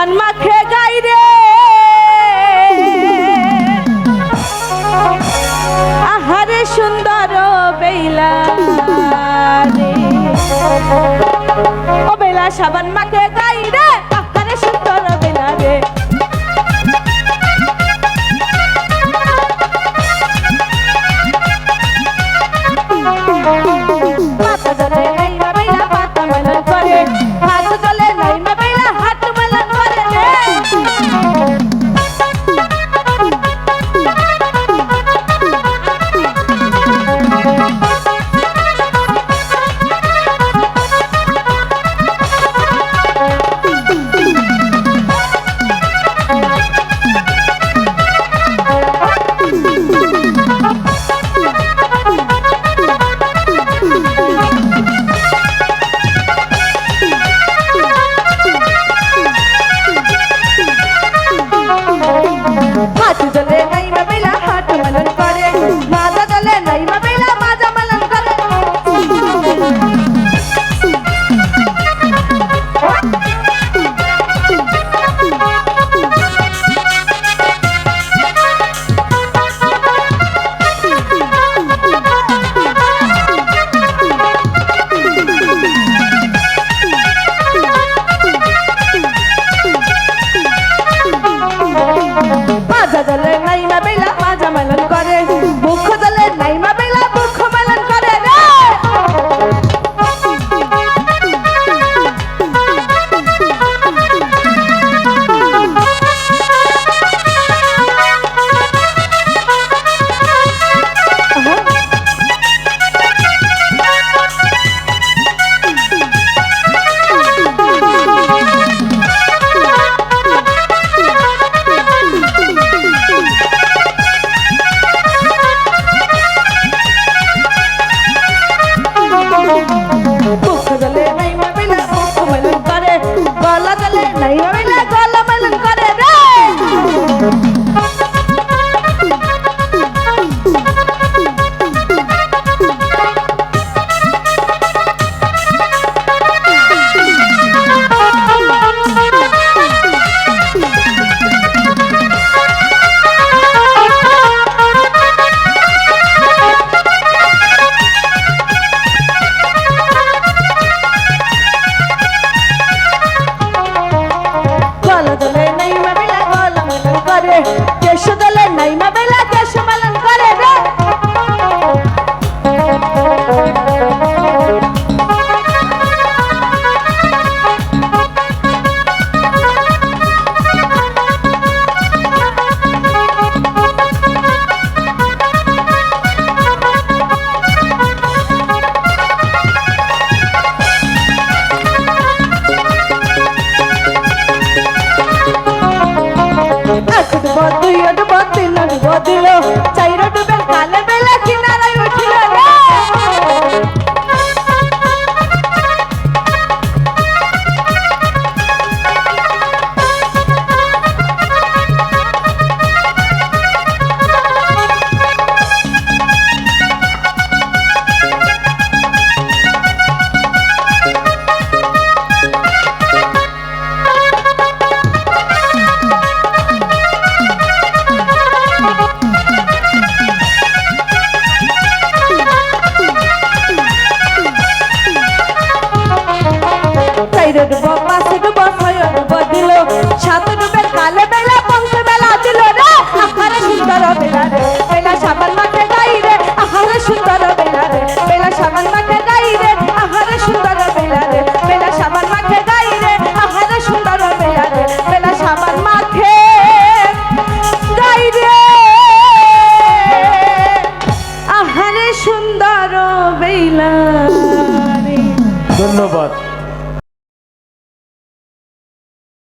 সাবান মাখে গাই রে আহারে সুন্দর বেলা রে ও বেলা সাবান মাখে গাই রে আহারে সুন্দর বেলা রে পাতা জলে নাইমা বেলা পাতা মেলন করে হাত জলে নাইমা বেলা হাত মেলন করে রে हाथ जले नहीं मैं बेला हाथ मलन करे माजा जले नहीं मैं बेला माजा मलन करे माजा जले नहीं मैं बेला माजा मलन करे भूख जले नहीं मैं बेला भूख मलन करे रे भूख जले नहीं मैं बेला भूख मलन करे गला जले नहीं मैं बेला गला मलन करे रे गला जले नहीं मैं बेला गला मलन करे केश जले नहीं मैं बेला केश मलन करे रे দিল চাইরা ডুবেল কালে বেলা কিনারায় উঠিল রে চাইরা ডুব পাশে ডুব ছয় ডুব দিল সাত ডুবের কালে বেলা পঞ্চ বেলা দিল রে আহারে সুন্দর বেলা রে বেলা সাবান মাখে গাই রে আহারে সুন্দর বেলা রে বেলা সাবান মাখে গাই রে আহারে সুন্দর বেলা রে বেলা সাবান মাখে গাই রে আহারে সুন্দর বেলা রে বেলা সাবান মাখে গাই রে আহারে সুন্দর বেলা রে ধন্যবাদ।